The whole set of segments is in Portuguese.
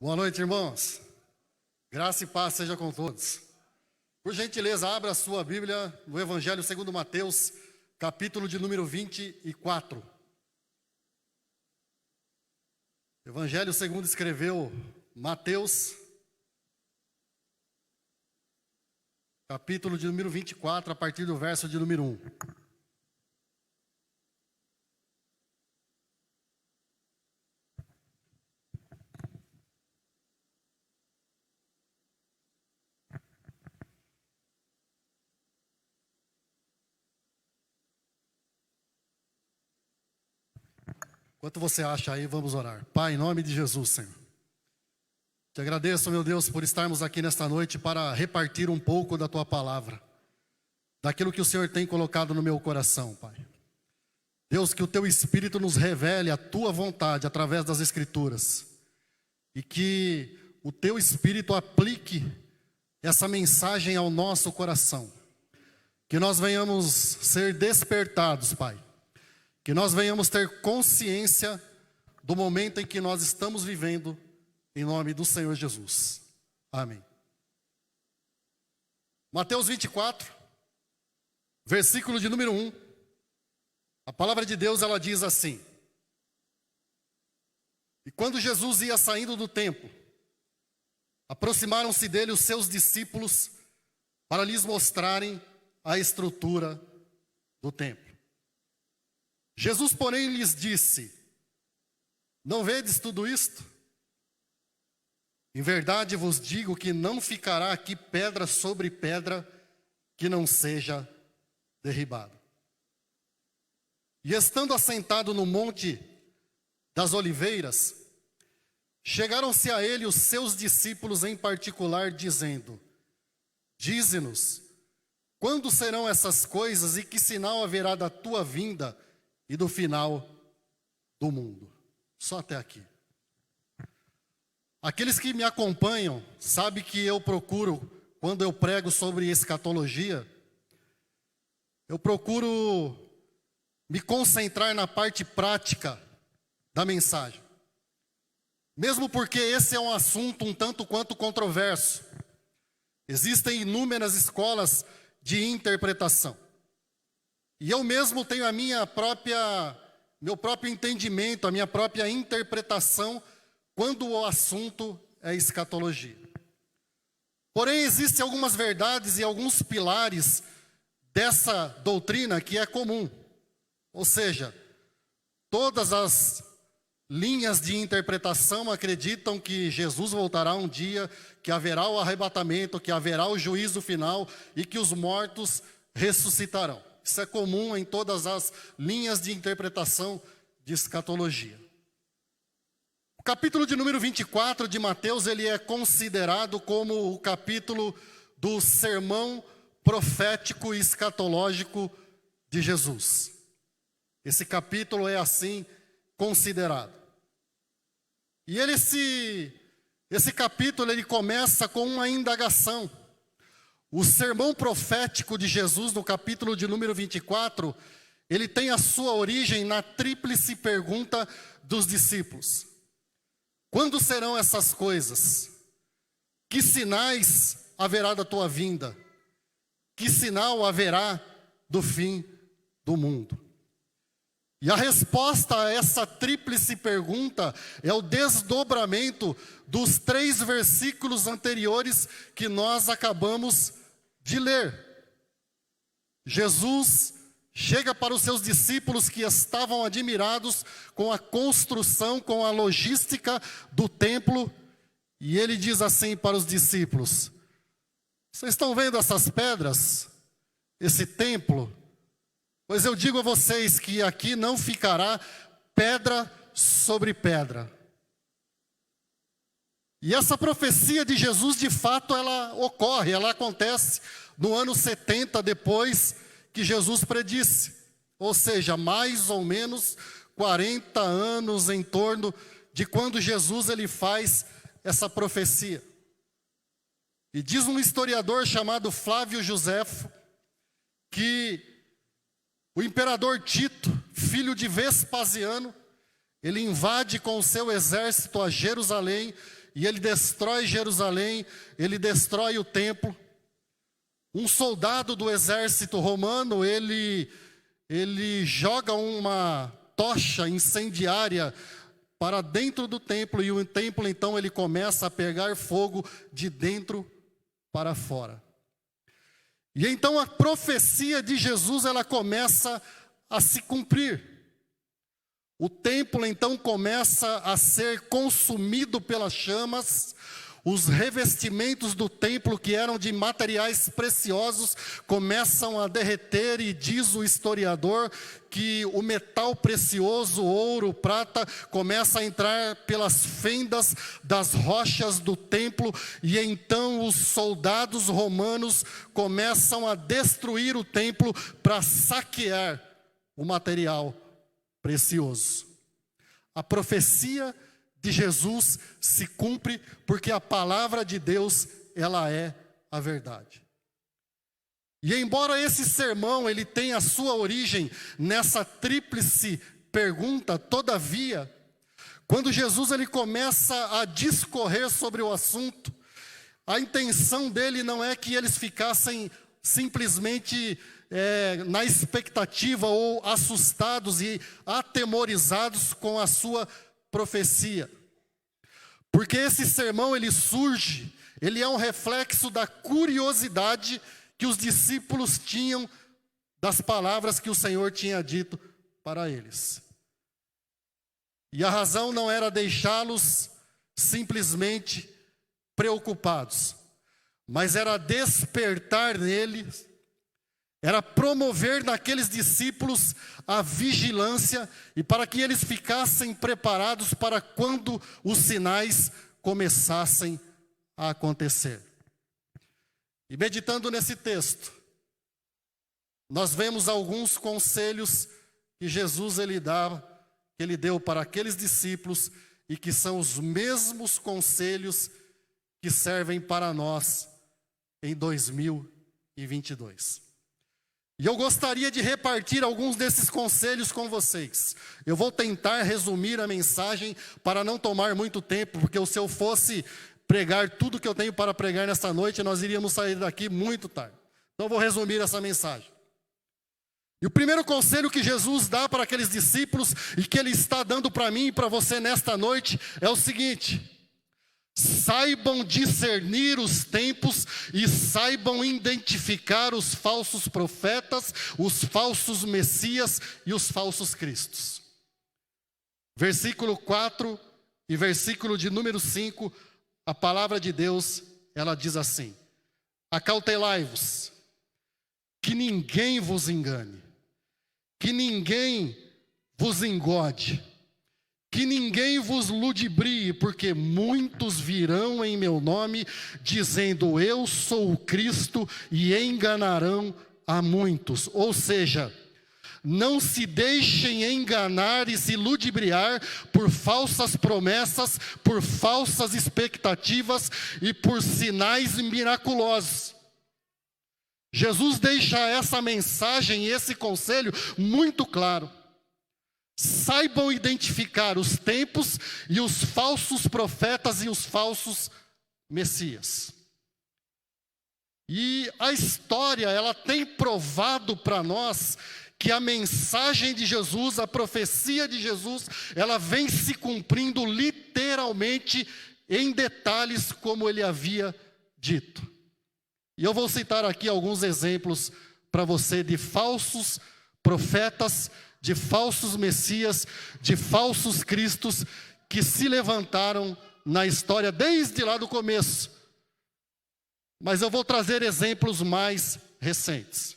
Boa noite, irmãos. Graça e paz seja com todos. Por gentileza, abra a sua Bíblia no Evangelho segundo Mateus, capítulo de número 24. Evangelho segundo escreveu Mateus, capítulo de número 24, a partir do verso de número 1. Enquanto você acha aí, vamos orar. Pai, em nome de Jesus, Senhor. Te agradeço, meu Deus, por estarmos aqui nesta noite para repartir um pouco da Tua palavra, daquilo que o Senhor tem colocado no meu coração, Pai. Deus, que o Teu Espírito nos revele a Tua vontade através das Escrituras e que o Teu Espírito aplique essa mensagem ao nosso coração. Que nós venhamos ser despertados, Pai. Que nós venhamos ter consciência do momento em que nós estamos vivendo, em nome do Senhor Jesus. Amém. Mateus 24, versículo de número 1. A palavra de Deus, ela diz assim: E quando Jesus ia saindo do templo, aproximaram-se dele os seus discípulos para lhes mostrarem a estrutura do templo. Jesus, porém, lhes disse: Não vedes tudo isto? Em verdade vos digo que não ficará aqui pedra sobre pedra que não seja derribada. E estando assentado no monte das oliveiras, chegaram-se a ele os seus discípulos em particular, dizendo: Dize-nos, quando serão essas coisas e que sinal haverá da tua vinda e do final do mundo? Só até aqui. Aqueles que me acompanham sabem que eu procuro, quando eu prego sobre escatologia, eu procuro me concentrar na parte prática da mensagem. Mesmo porque esse é um assunto um tanto quanto controverso. Existem inúmeras escolas de interpretação. E eu mesmo tenho meu próprio entendimento, a minha própria interpretação quando o assunto é escatologia. Porém, existem algumas verdades e alguns pilares dessa doutrina que é comum. Ou seja, todas as linhas de interpretação acreditam que Jesus voltará um dia, que haverá o arrebatamento, que haverá o juízo final e que os mortos ressuscitarão. Isso é comum em todas as linhas de interpretação de escatologia. O capítulo de número 24 de Mateus, ele é considerado como o capítulo do sermão profético e escatológico de Jesus. Esse capítulo é assim considerado. E esse capítulo, ele começa com uma indagação. O sermão profético de Jesus, no capítulo de número 24, ele tem a sua origem na tríplice pergunta dos discípulos. Quando serão essas coisas? Que sinais haverá da tua vinda? Que sinal haverá do fim do mundo? E a resposta a essa tríplice pergunta é o desdobramento dos 3 versículos anteriores que nós acabamos de ler. Jesus chega para os seus discípulos que estavam admirados com a construção, com a logística do templo, e ele diz assim para os discípulos: Vocês estão vendo essas pedras? Esse templo? Pois eu digo a vocês que aqui não ficará pedra sobre pedra. E essa profecia de Jesus, de fato, ela ocorre, ela acontece no ano 70 depois que Jesus predisse. Ou seja, mais ou menos 40 anos em torno de quando Jesus ele faz essa profecia. E diz um historiador chamado Flávio Joséfo que o imperador Tito, filho de Vespasiano, ele invade com o seu exército a Jerusalém e ele destrói Jerusalém, ele destrói o templo. Um soldado do exército romano, ele joga uma tocha incendiária para dentro do templo, e o templo então ele começa a pegar fogo de dentro para fora. E então a profecia de Jesus, ela começa a se cumprir. O templo então começa a ser consumido pelas chamas. Os revestimentos do templo, que eram de materiais preciosos, começam a derreter, e diz o historiador que o metal precioso, ouro, prata, começa a entrar pelas fendas das rochas do templo, e então os soldados romanos começam a destruir o templo para saquear o material precioso. A profecia de Jesus se cumpre, porque a palavra de Deus, ela é a verdade. E embora esse sermão ele tenha a sua origem nessa tríplice pergunta, todavia, quando Jesus ele começa a discorrer sobre o assunto, a intenção dele não é que eles ficassem simplesmente na expectativa ou assustados e atemorizados com a sua profecia. Porque esse sermão ele surge, ele é um reflexo da curiosidade que os discípulos tinham das palavras que o Senhor tinha dito para eles. E a razão não era deixá-los simplesmente preocupados, mas era despertar neles, era promover naqueles discípulos a vigilância, e para que eles ficassem preparados para quando os sinais começassem a acontecer. E meditando nesse texto, nós vemos alguns conselhos que Jesus ele deu para aqueles discípulos, e que são os mesmos conselhos que servem para nós em 2022. E eu gostaria de repartir alguns desses conselhos com vocês. Eu vou tentar resumir a mensagem para não tomar muito tempo, porque se eu fosse pregar tudo que eu tenho para pregar nesta noite, nós iríamos sair daqui muito tarde. Então eu vou resumir essa mensagem. E o primeiro conselho que Jesus dá para aqueles discípulos, e que Ele está dando para mim e para você nesta noite, é o seguinte: saibam discernir os tempos e saibam identificar os falsos profetas, os falsos messias e os falsos cristos. Versículo 4 e versículo de número 5, a palavra de Deus, ela diz assim: acautelai-vos, que ninguém vos engane, que ninguém vos engode, que ninguém vos ludibrie, porque muitos virão em meu nome, dizendo eu sou o Cristo, e enganarão a muitos. Ou seja, não se deixem enganar e se ludibriar por falsas promessas, por falsas expectativas e por sinais miraculosos. Jesus deixa essa mensagem e esse conselho muito claro. Saibam identificar os tempos e os falsos profetas e os falsos messias. E a história, ela tem provado para nós que a mensagem de Jesus, a profecia de Jesus, ela vem se cumprindo literalmente em detalhes como ele havia dito. E eu vou citar aqui alguns exemplos para você de falsos profetas, de falsos messias, de falsos cristos que se levantaram na história desde lá do começo. Mas eu vou trazer exemplos mais recentes.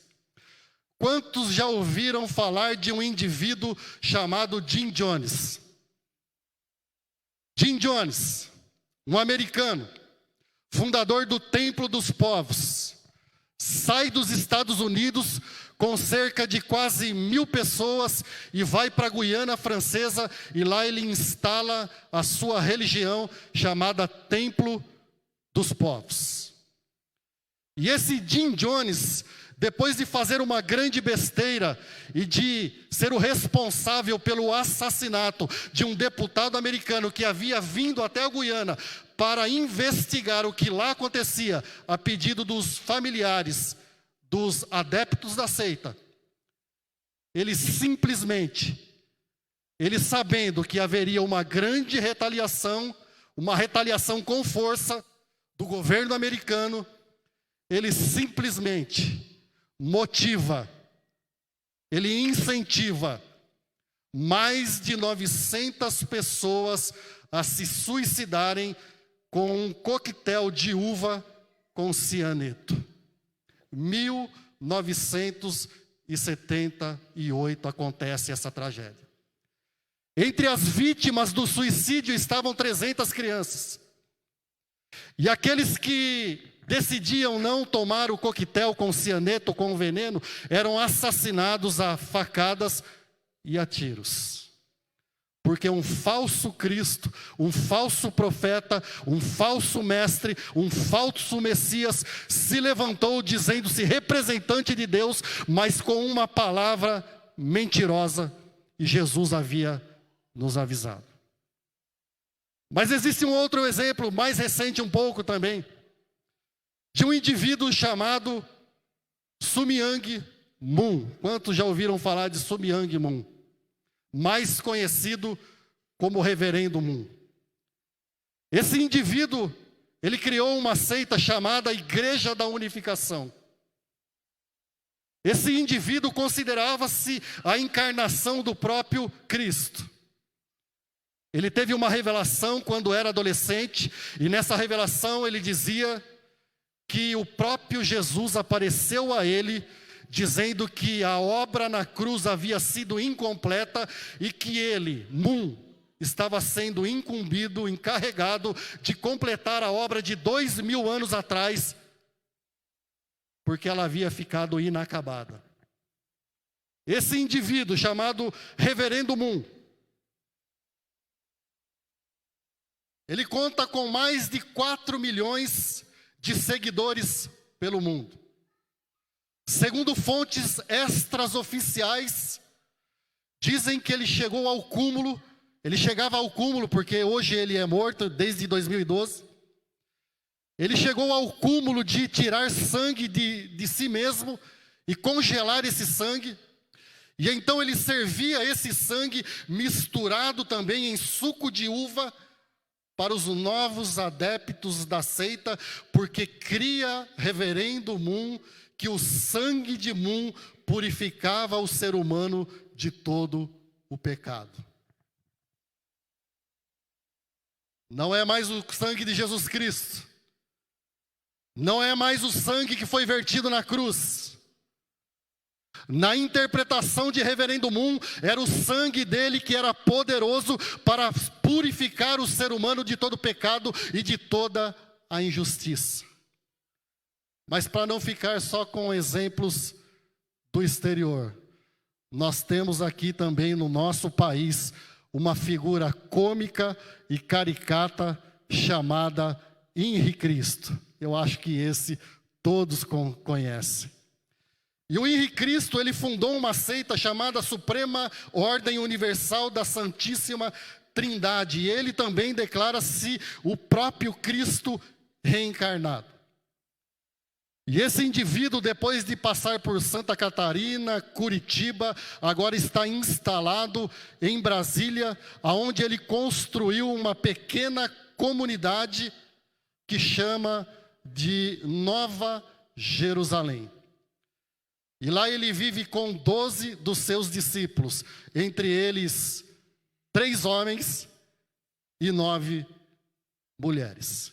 Quantos já ouviram falar de um indivíduo chamado Jim Jones? Jim Jones, um americano, fundador do Templo dos Povos, sai dos Estados Unidos com cerca de quase 1.000 pessoas e vai para a Guiana Francesa, e lá ele instala a sua religião chamada Templo dos Povos. E esse Jim Jones, depois de fazer uma grande besteira e de ser o responsável pelo assassinato de um deputado americano que havia vindo até a Guiana para investigar o que lá acontecia, a pedido dos familiares dos adeptos da seita, ele simplesmente, ele sabendo que haveria uma grande retaliação, uma retaliação com força do governo americano, ele simplesmente motiva, ele incentiva mais de 900 pessoas a se suicidarem com um coquetel de uva com cianeto. 1978 acontece essa tragédia. Entre as vítimas do suicídio estavam 300 crianças. E aqueles que decidiam não tomar o coquetel com cianeto, com veneno, eram assassinados a facadas e a tiros. Porque um falso Cristo, um falso profeta, um falso mestre, um falso Messias se levantou dizendo-se representante de Deus, mas com uma palavra mentirosa, e Jesus havia nos avisado. Mas existe um outro exemplo, mais recente um pouco também, de um indivíduo chamado Sun Myung Moon. Quantos já ouviram falar de Sun Myung Moon? Mais conhecido como Reverendo Moon. Esse indivíduo, ele criou uma seita chamada Igreja da Unificação. Esse indivíduo considerava-se a encarnação do próprio Cristo. Ele teve uma revelação quando era adolescente, e nessa revelação ele dizia que o próprio Jesus apareceu a ele, dizendo que a obra na cruz havia sido incompleta e que ele, Moon, estava sendo incumbido, encarregado de completar a obra de 2000 anos atrás, porque ela havia ficado inacabada. Esse indivíduo chamado Reverendo Moon, ele conta com mais de 4 milhões de seguidores pelo mundo. Segundo fontes extraoficiais, dizem que ele chegou ao cúmulo, ele chegava ao cúmulo, porque hoje ele é morto desde 2012. Ele chegou ao cúmulo de tirar sangue de si mesmo e congelar esse sangue. E então ele servia esse sangue misturado também em suco de uva para os novos adeptos da seita, porque cria Reverendo Moon que o sangue de Moon purificava o ser humano de todo o pecado. Não é mais o sangue de Jesus Cristo. Não é mais o sangue que foi vertido na cruz. Na interpretação de Reverendo Moon, era o sangue dele que era poderoso para purificar o ser humano de todo pecado e de toda a injustiça. Mas para não ficar só com exemplos do exterior, nós temos aqui também no nosso país uma figura cômica e caricata chamada Henri Cristo. Eu acho que esse todos conhecem. E o Henri Cristo, ele fundou uma seita chamada Suprema Ordem Universal da Santíssima Trindade. E ele também declara-se o próprio Cristo reencarnado. E esse indivíduo, depois de passar por Santa Catarina, Curitiba, agora está instalado em Brasília, onde ele construiu uma pequena comunidade que chama de Nova Jerusalém. E lá ele vive com 12 dos seus discípulos, entre eles 3 homens e 9 mulheres.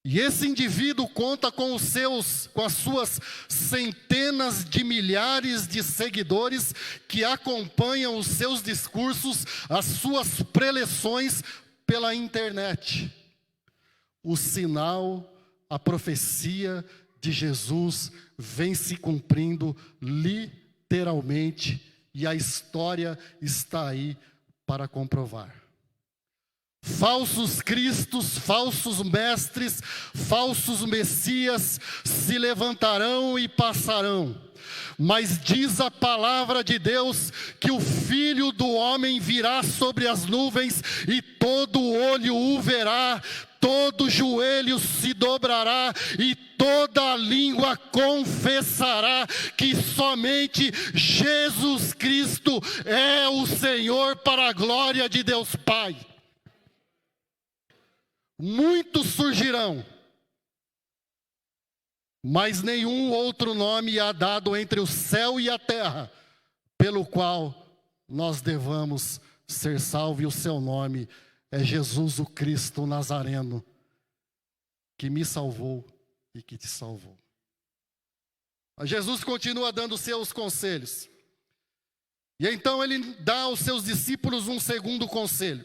E esse indivíduo conta com as suas centenas de milhares de seguidores que acompanham os seus discursos, as suas preleções pela internet. O sinal, a profecia de Jesus vem se cumprindo literalmente, e a história está aí para comprovar. falsos cristos, falsos mestres, falsos messias se levantarão e passarão. Mas diz a palavra de Deus que o Filho do Homem virá sobre as nuvens e todo olho o verá, todo joelho se dobrará e toda língua confessará que somente Jesus Cristo é o Senhor, para a glória de Deus Pai. Muitos surgirão, mas nenhum outro nome há dado entre o céu e a terra, pelo qual nós devamos ser salvos, e o seu nome é Jesus o Cristo Nazareno, que me salvou e que te salvou. Mas Jesus continua dando seus conselhos. E então ele dá aos seus discípulos um segundo conselho.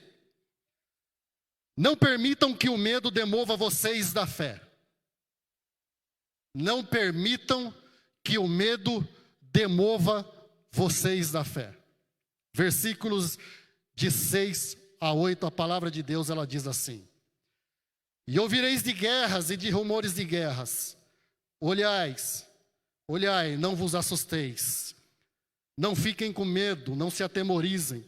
Não permitam que o medo demova vocês da fé. Não permitam que o medo demova vocês da fé. Versículos de 6 a 8, a palavra de Deus, ela diz assim: E ouvireis de guerras e de rumores de guerras. Olhai, não vos assusteis. Não fiquem com medo, não se atemorizem.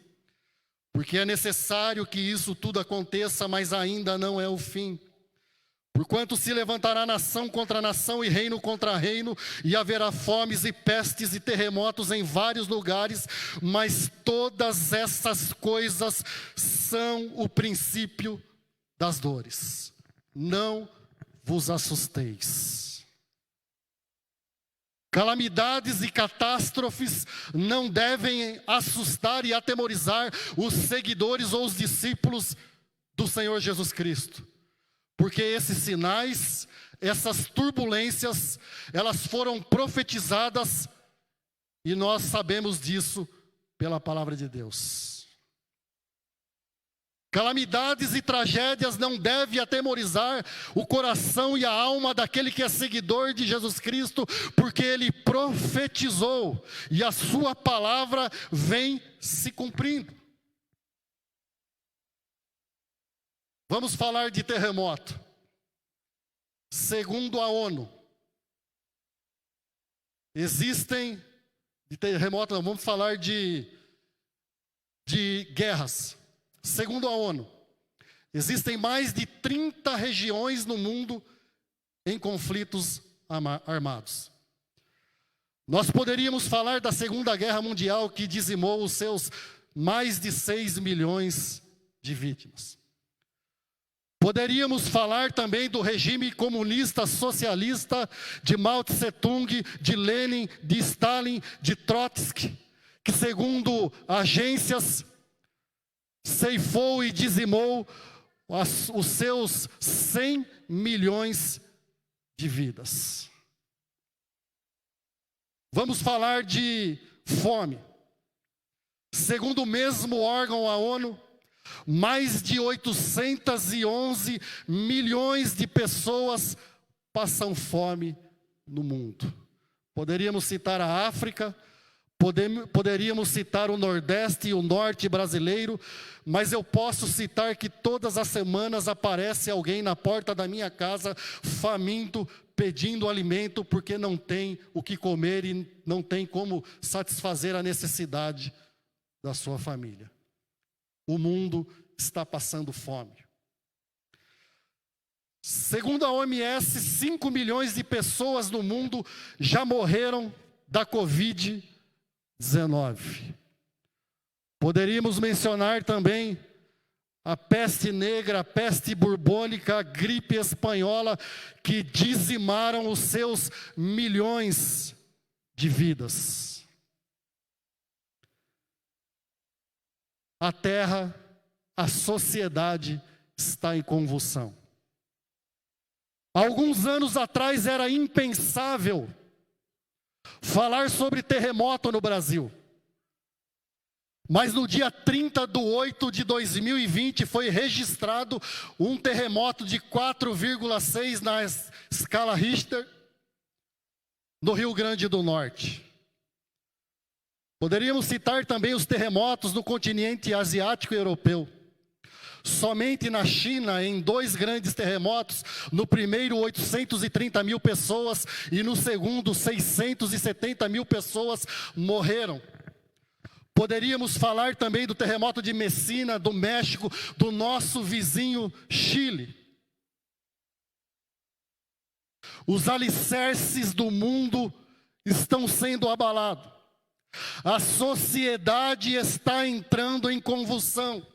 Porque é necessário que isso tudo aconteça, mas ainda não é o fim. Porquanto se levantará nação contra nação e reino contra reino, e haverá fomes e pestes e terremotos em vários lugares, mas todas essas coisas são o princípio das dores. Não vos assusteis. Calamidades e catástrofes não devem assustar e atemorizar os seguidores ou os discípulos do Senhor Jesus Cristo. Porque esses sinais, essas turbulências, elas foram profetizadas e nós sabemos disso pela palavra de Deus. Calamidades e tragédias não devem atemorizar o coração e a alma daquele que é seguidor de Jesus Cristo, porque ele profetizou e a sua palavra vem se cumprindo. Vamos falar de terremoto. Segundo a ONU, vamos falar de guerras. Segundo a ONU, existem mais de 30 regiões no mundo em conflitos armados. Nós poderíamos falar da Segunda Guerra Mundial, que dizimou os seus mais de 6 milhões de vítimas. Poderíamos falar também do regime comunista socialista de Mao Tse-tung, de Lenin, de Stalin, de Trotsky, que segundo agências ceifou e dizimou os seus 100 milhões de vidas. Vamos falar de fome. Segundo o mesmo órgão, a ONU, mais de 811 milhões de pessoas passam fome no mundo. Poderíamos citar a África, poderíamos citar o Nordeste e o Norte brasileiro, mas eu posso citar que todas as semanas aparece alguém na porta da minha casa, faminto, pedindo alimento, porque não tem o que comer e não tem como satisfazer a necessidade da sua família. O mundo está passando fome. Segundo a OMS, 5 milhões de pessoas no mundo já morreram da Covid-19. Poderíamos mencionar também a peste negra, a peste burbônica, a gripe espanhola, que dizimaram os seus milhões de vidas. A terra, a sociedade está em convulsão. Alguns anos atrás era impensável falar sobre terremoto no Brasil. Mas no dia 30/8/2020 foi registrado um terremoto de 4,6 na escala Richter no Rio Grande do Norte. Poderíamos citar também os terremotos no continente asiático e europeu. Somente na China, em 2 grandes terremotos, no primeiro 830 mil pessoas e no segundo 670 mil pessoas morreram. Poderíamos falar também do terremoto de Messina, do México, do nosso vizinho Chile. Os alicerces do mundo estão sendo abalados. A sociedade está entrando em convulsão.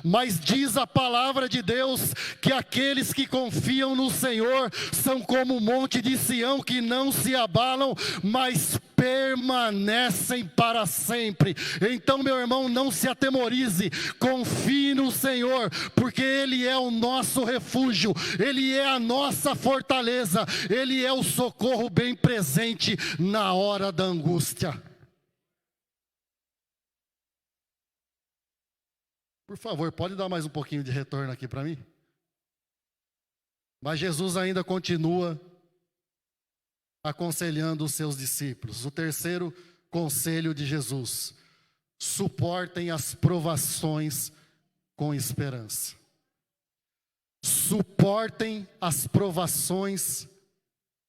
Mas diz a palavra de Deus que aqueles que confiam no Senhor são como o monte de Sião, que não se abalam, mas permanecem para sempre. Então, meu irmão, não se atemorize, confie no Senhor, porque Ele é o nosso refúgio, Ele é a nossa fortaleza, Ele é o socorro bem presente na hora da angústia. Por favor, pode dar mais um pouquinho de retorno aqui para mim? Mas Jesus ainda continua aconselhando os seus discípulos. O terceiro conselho de Jesus: suportem as provações com esperança. Suportem as provações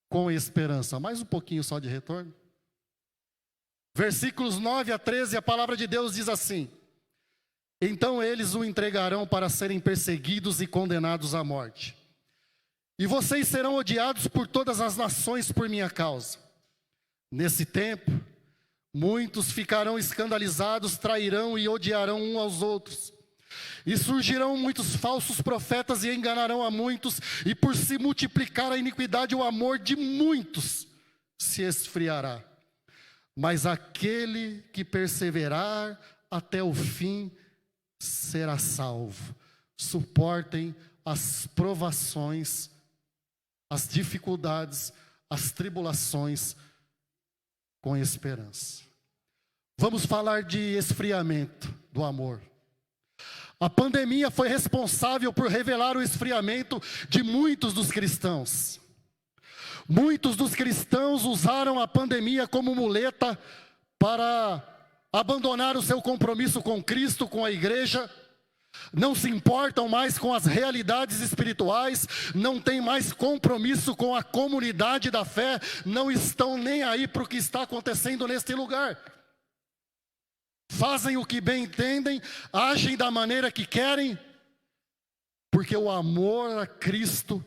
com esperança. Mais um pouquinho só de retorno. Versículos 9 a 13, a palavra de Deus diz assim: então eles o entregarão para serem perseguidos e condenados à morte. E vocês serão odiados por todas as nações por minha causa. Nesse tempo, muitos ficarão escandalizados, trairão e odiarão uns aos outros. E surgirão muitos falsos profetas e enganarão a muitos, e por se multiplicar a iniquidade, o amor de muitos se esfriará. Mas aquele que perseverar até o fim será salvo. Suportem as provações, as dificuldades, as tribulações com esperança. Vamos falar de esfriamento do amor. A pandemia foi responsável por revelar o esfriamento de muitos dos cristãos. Muitos dos cristãos usaram a pandemia como muleta para abandonar o seu compromisso com Cristo, com a igreja, não se importam mais com as realidades espirituais, não têm mais compromisso com a comunidade da fé, não estão nem aí para o que está acontecendo neste lugar. Fazem o que bem entendem, agem da maneira que querem, porque o amor a Cristo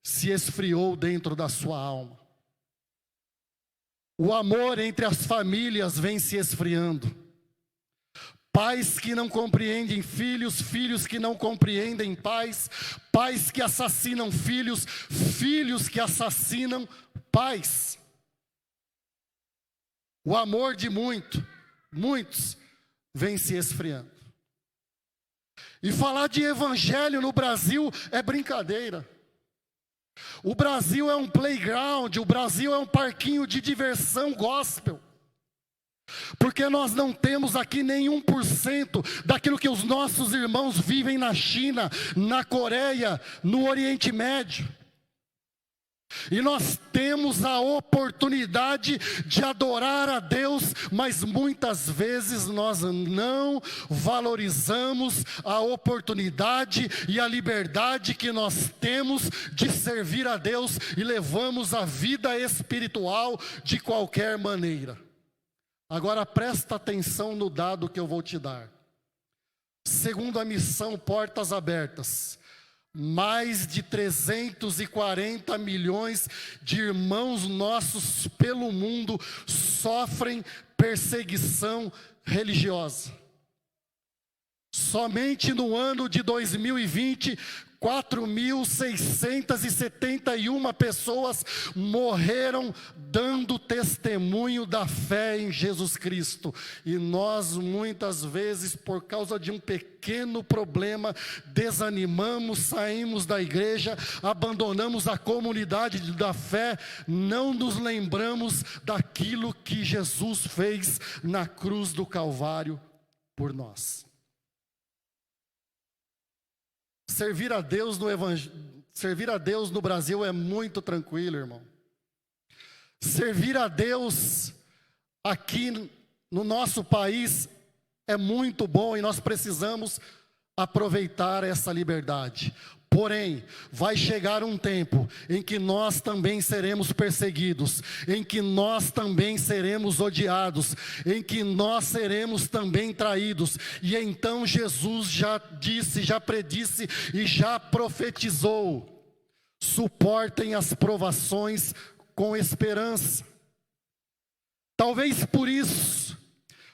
se esfriou dentro da sua alma. O amor entre as famílias vem se esfriando. Pais que não compreendem filhos, filhos que não compreendem pais, pais que assassinam filhos, filhos que assassinam pais. O amor de muitos, vem se esfriando. E falar de evangelho no Brasil é brincadeira. O Brasil é um playground, o Brasil é um parquinho de diversão gospel. Porque nós não temos aqui nem 1% daquilo que os nossos irmãos vivem na China, na Coreia, no Oriente Médio. E nós temos a oportunidade de adorar a Deus, mas muitas vezes nós não valorizamos a oportunidade e a liberdade que nós temos de servir a Deus e levamos a vida espiritual de qualquer maneira. Agora presta atenção no dado que eu vou te dar. Segundo a missão Portas Abertas, mais de 340 milhões de irmãos nossos pelo mundo sofrem perseguição religiosa. Somente no ano de 2020, 4.671 pessoas morreram dando testemunho da fé em Jesus Cristo. E nós muitas vezes, por causa de um pequeno problema, desanimamos, saímos da igreja, abandonamos a comunidade da fé, não nos lembramos daquilo que Jesus fez na cruz do Calvário por nós. Servir a Deus no Brasil é muito tranquilo, irmão. Servir a Deus aqui no nosso país é muito bom e nós precisamos aproveitar essa liberdade. Porém, vai chegar um tempo em que nós também seremos perseguidos, em que nós também seremos odiados, em que nós seremos também traídos. E então Jesus já disse, já predisse e já profetizou: suportem as provações com esperança. Talvez por isso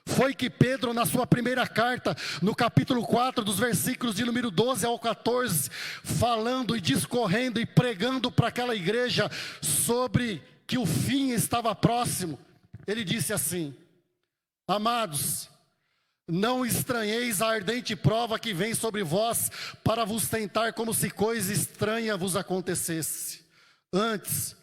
foi que Pedro, na sua primeira carta, no capítulo 4, dos versículos de número 12 ao 14, falando e discorrendo e pregando para aquela igreja sobre que o fim estava próximo, ele disse assim: amados, não estranheis a ardente prova que vem sobre vós para vos tentar como se coisa estranha vos acontecesse. Antes,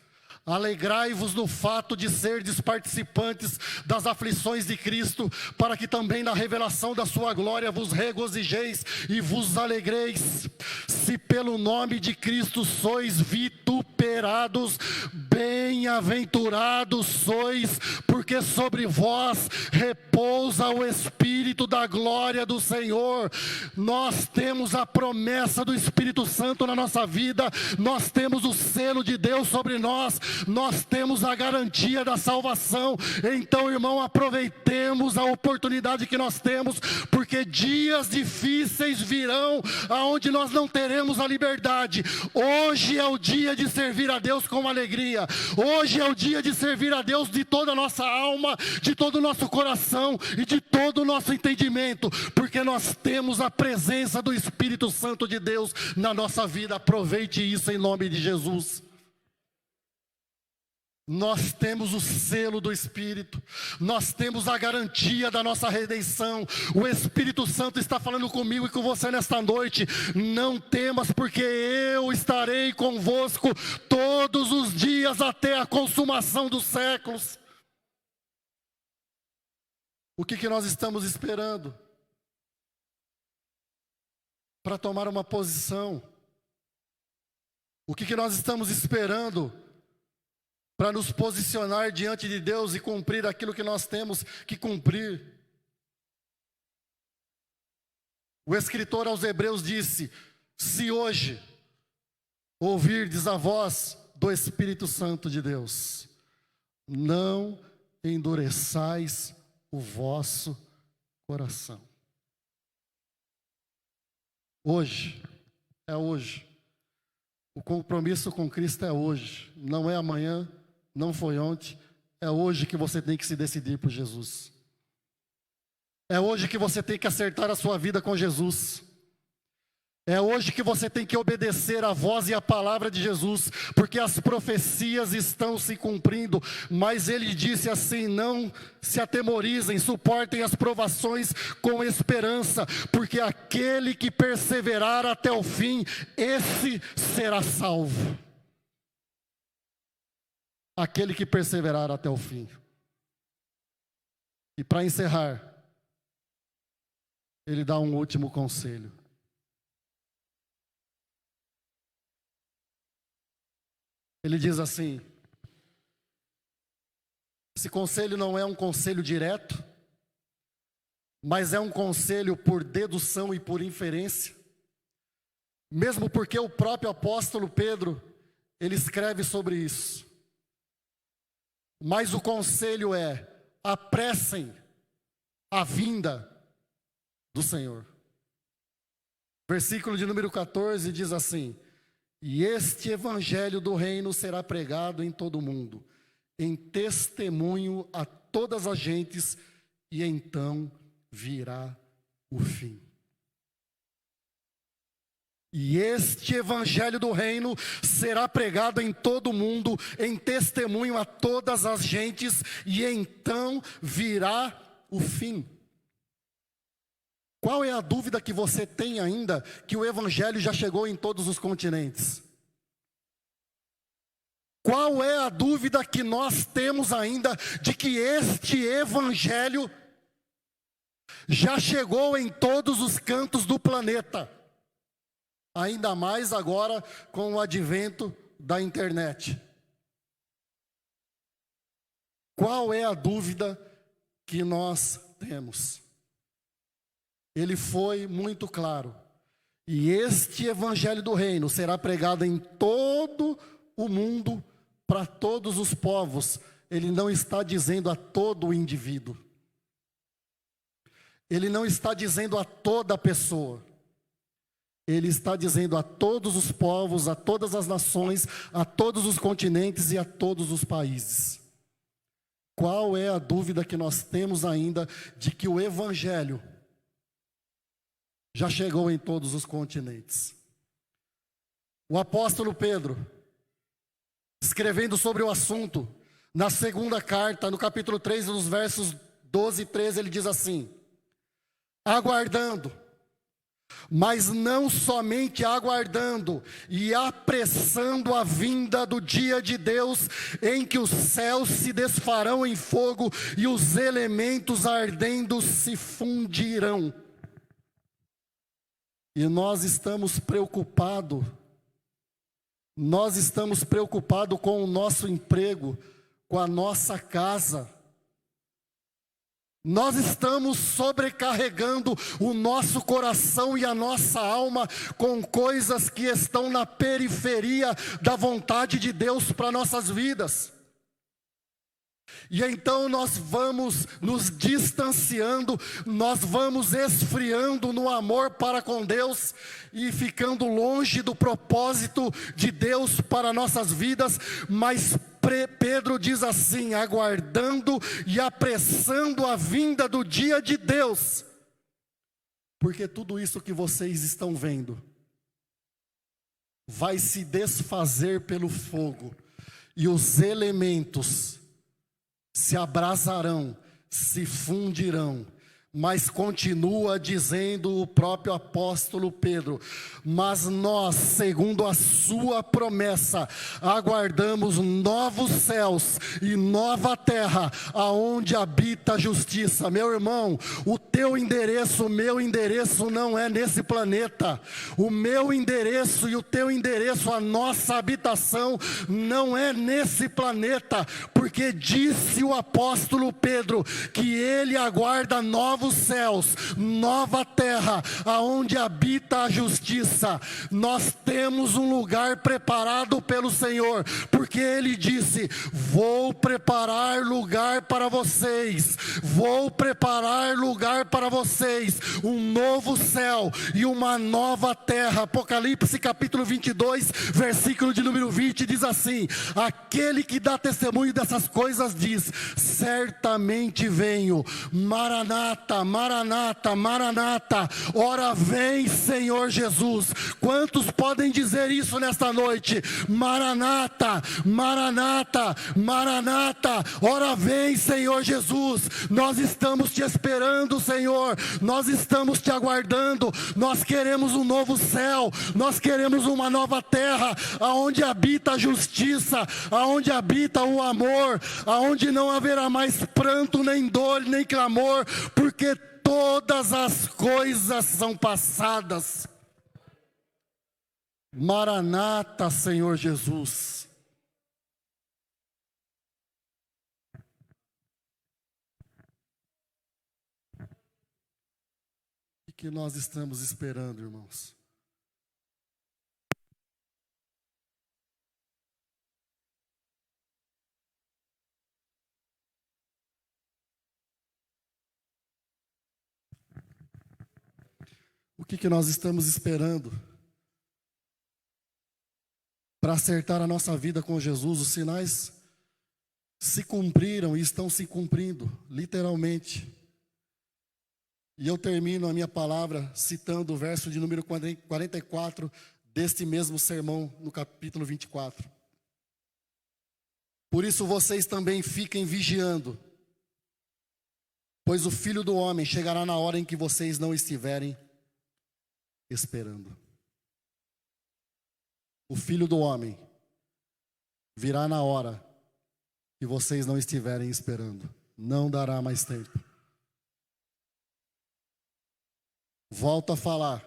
alegrai-vos no fato de serdes participantes das aflições de Cristo, para que também na revelação da sua glória vos regozijeis e vos alegreis. Se pelo nome de Cristo sois vituperados, bem-aventurados sois, porque sobre vós repousa o Espírito da glória do Senhor. Nós temos a promessa do Espírito Santo na nossa vida, nós temos o selo de Deus sobre nós, nós temos a garantia da salvação. Então, irmão, aproveitemos a oportunidade que nós temos, porque dias difíceis virão, aonde nós não teremos a liberdade. Hoje é o dia de servir a Deus com alegria, hoje é o dia de servir a Deus de toda a nossa alma, de todo o nosso coração e de todo o nosso entendimento, porque nós temos a presença do Espírito Santo de Deus na nossa vida. Aproveite isso em nome de Jesus. Nós temos o selo do Espírito, nós temos a garantia da nossa redenção. O Espírito Santo está falando comigo e com você nesta noite: não temas, porque eu estarei convosco todos os dias até a consumação dos séculos. O que nós estamos esperando para tomar uma posição? O que nós estamos esperando para nos posicionar diante de Deus e cumprir aquilo que nós temos que cumprir? O escritor aos Hebreus disse: se hoje ouvirdes a voz do Espírito Santo de Deus, não endureçais o vosso coração. Hoje, é hoje. O compromisso com Cristo é hoje, não é amanhã, não foi ontem, é hoje que você tem que se decidir por Jesus. É hoje que você tem que acertar a sua vida com Jesus. É hoje que você tem que obedecer a voz e a palavra de Jesus, porque as profecias estão se cumprindo. Mas ele disse assim: não se atemorizem, suportem as provações com esperança, porque aquele que perseverar até o fim, esse será salvo. Aquele que perseverar até o fim. E para encerrar, ele dá um último conselho. Ele diz assim: esse conselho não é um conselho direto, mas é um conselho por dedução e por inferência. Mesmo porque o próprio apóstolo Pedro, ele escreve sobre isso. Mas o conselho é: apressem a vinda do Senhor. Versículo de número 14 diz assim: e este evangelho do reino será pregado em todo o mundo, em testemunho a todas as gentes, e então virá o fim. E este evangelho do reino será pregado em todo o mundo, em testemunho a todas as gentes, e então virá o fim. Qual é a dúvida que você tem ainda que o evangelho já chegou em todos os continentes? Qual é a dúvida que nós temos ainda de que este evangelho já chegou em todos os cantos do planeta? Ainda mais agora com o advento da internet. Qual é a dúvida que nós temos? Ele foi muito claro E este evangelho do reino será pregado em todo o mundo, para todos os povos. Ele não está dizendo a todo o indivíduo. Ele não está dizendo a toda pessoa. Ele está dizendo a todos os povos, a todas as nações, a todos os continentes e a todos os países. Qual é a dúvida que nós temos ainda de que o evangelho já chegou em todos os continentes? O apóstolo Pedro, escrevendo sobre o assunto, na segunda carta, no capítulo 3, nos versos 12 e 13, ele diz assim: aguardando, mas não somente aguardando e apressando a vinda do dia de Deus, em que os céus se desfarão em fogo e os elementos ardendo se fundirão. E nós estamos preocupados com o nosso emprego, com a nossa casa. Nós estamos sobrecarregando o nosso coração e a nossa alma com coisas que estão na periferia da vontade de Deus para nossas vidas. E então nós vamos nos distanciando, nós vamos esfriando no amor para com Deus e ficando longe do propósito de Deus para nossas vidas. Mas Pedro diz assim: aguardando e apressando a vinda do dia de Deus, porque tudo isso que vocês estão vendo vai se desfazer pelo fogo, e os elementos se abrasarão, se fundirão. Mas continua dizendo o próprio apóstolo Pedro: mas nós, segundo a sua promessa, aguardamos novos céus e nova terra, aonde habita a justiça. Meu irmão, o teu endereço, o meu endereço não é nesse planeta. O meu endereço e o teu endereço, a nossa habitação não é nesse planeta, porque disse o apóstolo Pedro que ele aguarda novos céus, nova terra, aonde habita a justiça. Nós temos um lugar preparado pelo Senhor, porque Ele disse: vou preparar lugar para vocês, vou preparar lugar para vocês, um novo céu e uma nova terra. Apocalipse capítulo 22, versículo de número 20, diz assim: aquele que dá testemunho dessas coisas diz: certamente venho. Maranata, Maranata, Maranata, ora vem, Senhor Jesus. Quantos podem dizer isso nesta noite? Maranata, Maranata, Maranata, ora vem, Senhor Jesus. Nós estamos te esperando, Senhor. Nós estamos te aguardando. Nós queremos um novo céu, nós queremos uma nova terra, aonde habita a justiça, aonde habita o amor, aonde não haverá mais pranto, nem dor, nem clamor, porque todas as coisas são passadas. Maranata, Senhor Jesus. O que nós estamos esperando, irmãos? O que nós estamos esperando para acertar a nossa vida com Jesus? Os sinais se cumpriram e estão se cumprindo, literalmente. E eu termino a minha palavra citando o verso de número 44 deste mesmo sermão, no capítulo 24. Por isso vocês também fiquem vigiando, pois o Filho do Homem chegará na hora em que vocês não estiverem esperando. O Filho do Homem virá na hora que vocês não estiverem esperando. Não dará mais tempo. Volto a falar.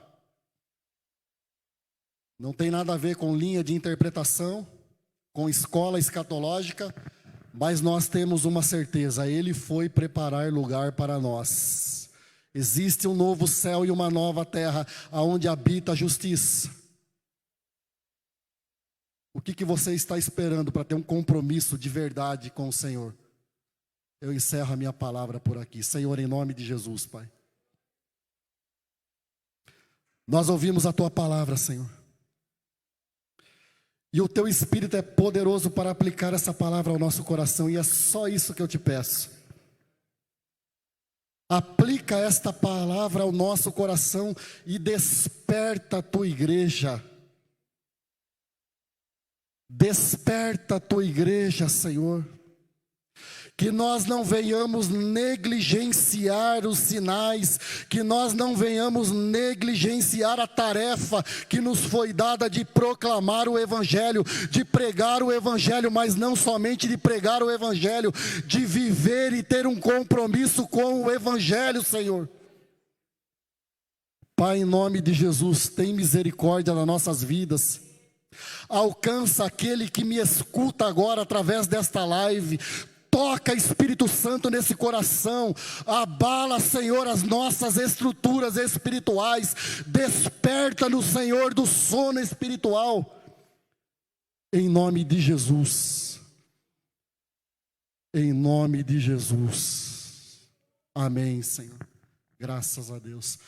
Não tem nada a ver com linha de interpretação, com escola escatológica, mas nós temos uma certeza: Ele foi preparar lugar para nós. Existe um novo céu e uma nova terra, aonde habita a justiça. O que você está esperando para ter um compromisso de verdade com o Senhor? Eu encerro a minha palavra por aqui. Senhor, em nome de Jesus, Pai. Nós ouvimos a Tua palavra, Senhor. E o Teu Espírito é poderoso para aplicar essa palavra ao nosso coração. E é só isso que eu te peço. Aplica esta palavra ao nosso coração e desperta a Tua igreja. Desperta a Tua igreja, Senhor. Que nós não venhamos negligenciar os sinais, que nós não venhamos negligenciar a tarefa que nos foi dada de proclamar o Evangelho, de pregar o Evangelho, mas não somente de pregar o Evangelho, de viver e ter um compromisso com o Evangelho, Senhor. Pai, em nome de Jesus, tem misericórdia nas nossas vidas. Alcança aquele que me escuta agora através desta live. Toca, Espírito Santo, nesse coração. Abala, Senhor, as nossas estruturas espirituais. Desperta-nos, Senhor, do sono espiritual. Em nome de Jesus. Em nome de Jesus. Amém, Senhor. Graças a Deus.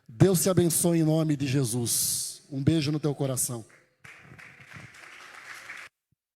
Deus te abençoe em nome de Jesus. Um beijo no teu coração.